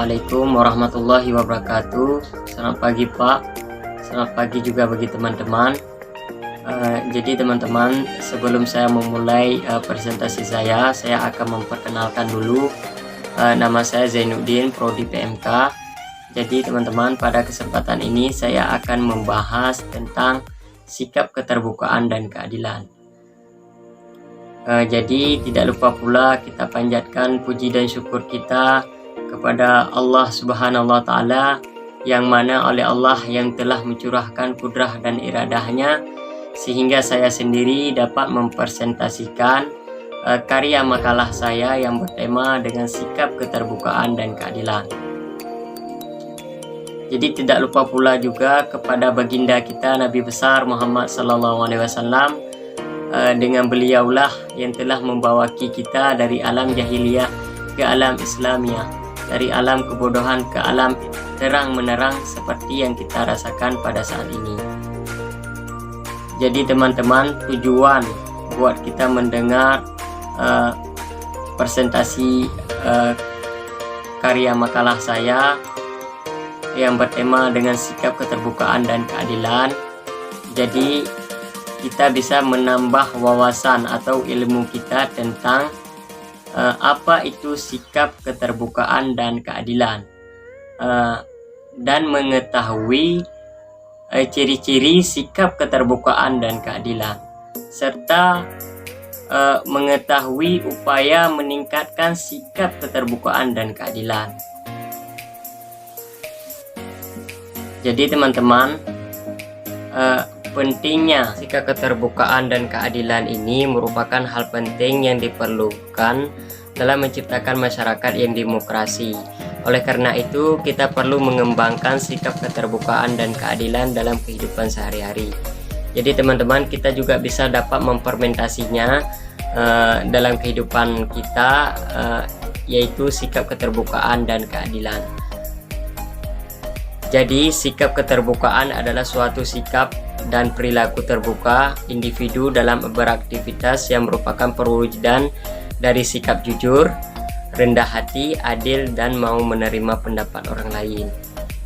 Assalamualaikum warahmatullahi wabarakatuh. Selamat pagi Pak, selamat pagi juga bagi teman-teman. Jadi teman-teman, sebelum saya memulai presentasi saya akan memperkenalkan dulu. Nama saya Zainuddin, Prodi PMK. Jadi teman-teman, pada kesempatan ini saya akan membahas tentang sikap keterbukaan dan keadilan. Jadi tidak lupa pula kita panjatkan puji dan syukur kita kepada Allah Subhanahu wa Ta'ala, yang mana oleh Allah yang telah mencurahkan kudrah dan iradahnya sehingga saya sendiri dapat mempresentasikan karya makalah saya yang bertema dengan sikap keterbukaan dan keadilan. Jadi tidak lupa pula juga kepada baginda kita Nabi besar Muhammad SAW, dengan beliaulah yang telah membawa kita dari alam jahiliyah ke alam Islamiyah, dari alam kebodohan ke alam terang menerang seperti yang kita rasakan pada saat ini. Jadi teman-teman, tujuan buat kita mendengar presentasi karya makalah saya yang bertema dengan sikap keterbukaan dan keadilan, jadi kita bisa menambah wawasan atau ilmu kita tentang apa itu sikap keterbukaan dan keadilan, dan mengetahui ciri-ciri sikap keterbukaan dan keadilan, serta mengetahui upaya meningkatkan sikap keterbukaan dan keadilan. Jadi teman-teman, pentingnya sikap keterbukaan dan keadilan ini merupakan hal penting yang diperlukan dalam menciptakan masyarakat yang demokrasi. Oleh karena itu, kita perlu mengembangkan sikap keterbukaan dan keadilan dalam kehidupan sehari-hari. Jadi teman-teman, kita juga bisa dapat mempermentasinya dalam kehidupan kita, yaitu sikap keterbukaan dan keadilan. Jadi sikap keterbukaan adalah suatu sikap dan perilaku terbuka individu dalam beraktivitas yang merupakan perwujudan dari sikap jujur, rendah hati, adil, dan mau menerima pendapat orang lain.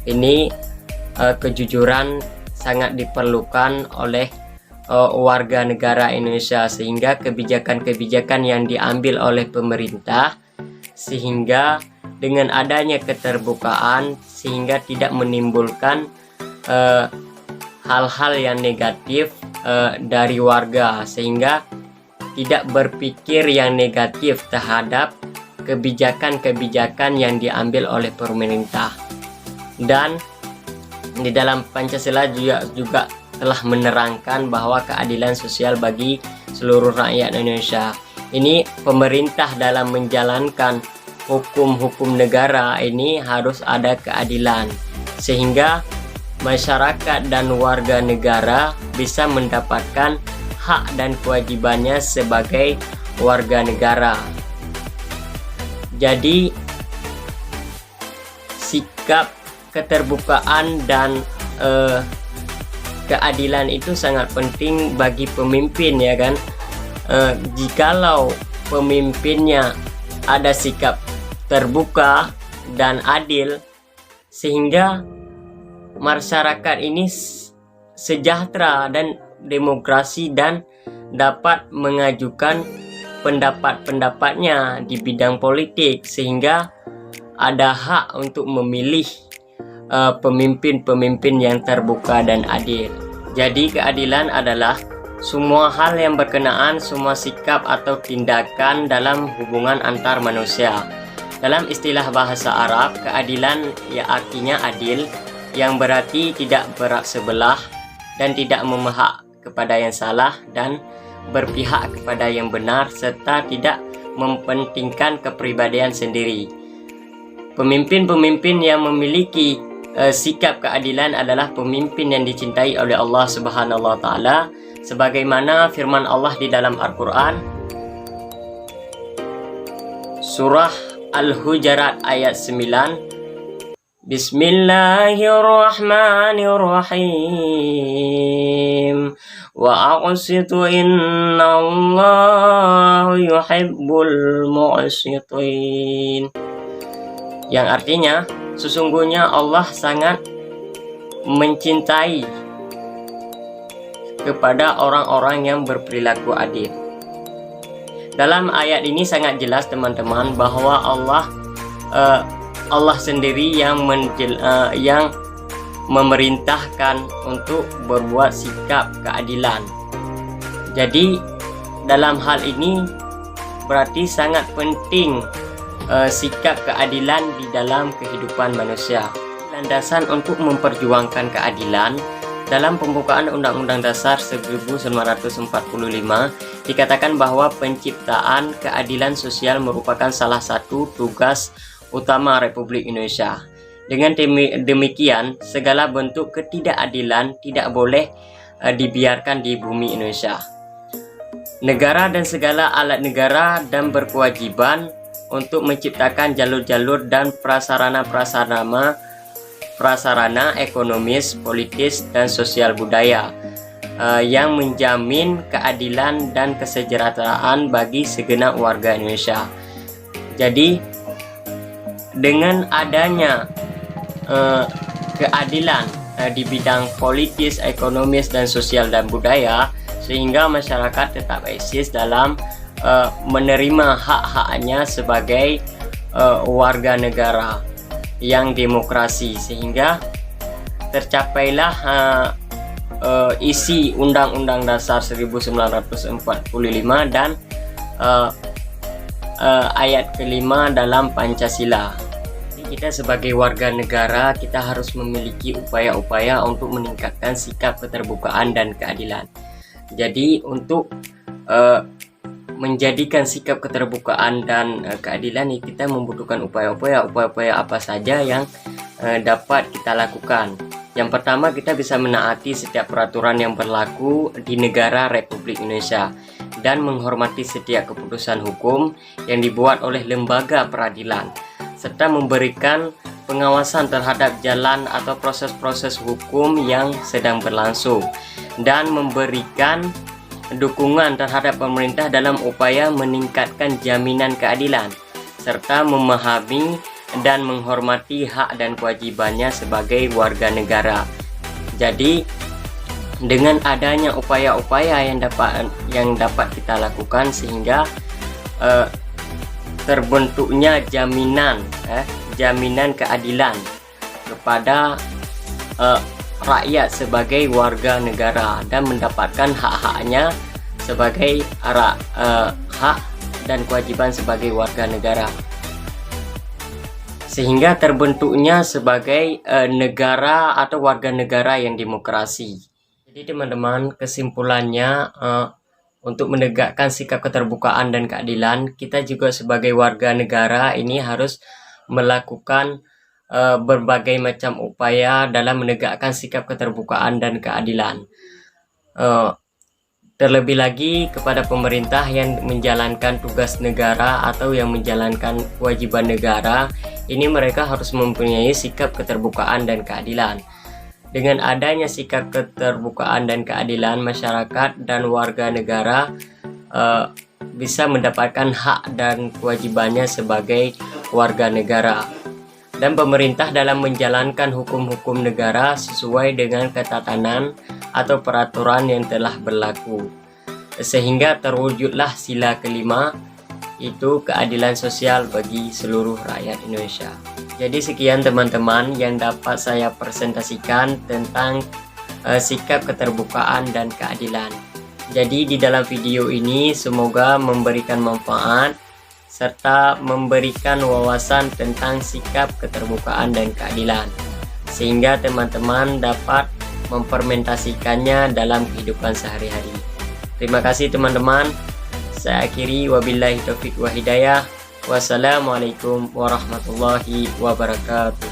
Ini kejujuran sangat diperlukan oleh warga negara Indonesia, sehingga kebijakan-kebijakan yang diambil oleh pemerintah, sehingga dengan adanya keterbukaan sehingga tidak menimbulkan hal-hal yang negatif dari warga, sehingga tidak berpikir yang negatif terhadap kebijakan-kebijakan yang diambil oleh pemerintah. Dan di dalam Pancasila juga telah menerangkan bahwa keadilan sosial bagi seluruh rakyat Indonesia. Ini pemerintah dalam menjalankan hukum-hukum negara ini harus ada keadilan, sehingga masyarakat dan warga negara bisa mendapatkan hak dan kewajibannya sebagai warga negara. Jadi sikap keterbukaan dan keadilan itu sangat penting bagi pemimpin, ya kan? Jikalau pemimpinnya ada sikap terbuka dan adil, sehingga masyarakat ini sejahtera dan demokrasi dan dapat mengajukan pendapat-pendapatnya di bidang politik, sehingga ada hak untuk memilih pemimpin-pemimpin yang terbuka dan adil. Jadi keadilan adalah semua hal yang berkenaan, semua sikap atau tindakan dalam hubungan antar manusia. Dalam istilah bahasa Arab, keadilan artinya adil, yang berarti tidak berat sebelah dan tidak memihak kepada yang salah dan berpihak kepada yang benar, serta tidak mementingkan kepribadian sendiri. Pemimpin-pemimpin yang memiliki sikap keadilan adalah pemimpin yang dicintai oleh Allah Subhanahu wa Ta'ala, sebagaimana firman Allah di dalam Al-Quran surah Al-Hujurat ayat 9. Bismillahirrahmanirrahim. Wa aqsitu innallaha yuhibbul muqsitin. yang artinya sesungguhnya Allah sangat mencintai kepada orang-orang yang berperilaku adil. Dalam ayat ini sangat jelas teman-teman bahwa Allah sendiri yang memerintahkan untuk berbuat sikap keadilan. Jadi dalam hal ini berarti sangat penting sikap keadilan di dalam kehidupan manusia. Landasan untuk memperjuangkan keadilan dalam pembukaan Undang-Undang Dasar 1945 dikatakan bahwa penciptaan keadilan sosial merupakan salah satu tugas utama Republik Indonesia. Dengan demikian, segala bentuk ketidakadilan tidak boleh dibiarkan di bumi Indonesia. Negara dan segala alat negara dan berkewajiban untuk menciptakan jalur-jalur dan prasarana ekonomis, politis, dan sosial budaya yang menjamin keadilan dan kesejahteraan bagi segenap warga Indonesia. Jadi dengan adanya keadilan di bidang politis, ekonomis, dan sosial dan budaya, sehingga masyarakat tetap eksis dalam menerima hak-haknya sebagai warga negara yang demokrasi, sehingga tercapailah isi Undang-Undang Dasar 1945 dan ayat kelima dalam Pancasila. Kita sebagai warga negara, kita harus memiliki upaya-upaya untuk meningkatkan sikap keterbukaan dan keadilan. Jadi untuk menjadikan sikap keterbukaan dan keadilan ini, kita membutuhkan upaya-upaya apa saja yang dapat kita lakukan. Yang pertama, kita bisa menaati setiap peraturan yang berlaku di negara Republik Indonesia dan menghormati setiap keputusan hukum yang dibuat oleh lembaga peradilan, serta memberikan pengawasan terhadap jalan atau proses-proses hukum yang sedang berlangsung, dan memberikan dukungan terhadap pemerintah dalam upaya meningkatkan jaminan keadilan, serta memahami dan menghormati hak dan kewajibannya sebagai warga negara. Jadi dengan adanya upaya-upaya yang dapat kita lakukan, sehingga terbentuknya jaminan keadilan kepada rakyat sebagai warga negara dan mendapatkan hak-haknya sebagai hak dan kewajiban sebagai warga negara, sehingga terbentuknya sebagai negara atau warga negara yang demokrasi. Jadi teman-teman, kesimpulannya untuk menegakkan sikap keterbukaan dan keadilan, kita juga sebagai warga negara ini harus melakukan berbagai macam upaya dalam menegakkan sikap keterbukaan dan keadilan. Terlebih lagi kepada pemerintah yang menjalankan tugas negara atau yang menjalankan kewajiban negara, ini mereka harus mempunyai sikap keterbukaan dan keadilan. Dengan adanya sikap keterbukaan dan keadilan, masyarakat dan warga negara bisa mendapatkan hak dan kewajibannya sebagai warga negara. Dan pemerintah dalam menjalankan hukum-hukum negara sesuai dengan ketatanan atau peraturan yang telah berlaku, sehingga terwujudlah sila kelima, itu keadilan sosial bagi seluruh rakyat Indonesia. Jadi sekian teman-teman yang dapat saya presentasikan tentang sikap keterbukaan dan keadilan. Jadi di dalam video ini semoga memberikan manfaat serta memberikan wawasan tentang sikap keterbukaan dan keadilan, sehingga teman-teman dapat memfermentasikannya dalam kehidupan sehari-hari. Terima kasih teman-teman. Saya akhiri, wabillahi taufiq wa hidayah. Wassalamualaikum warahmatullahi wabarakatuh.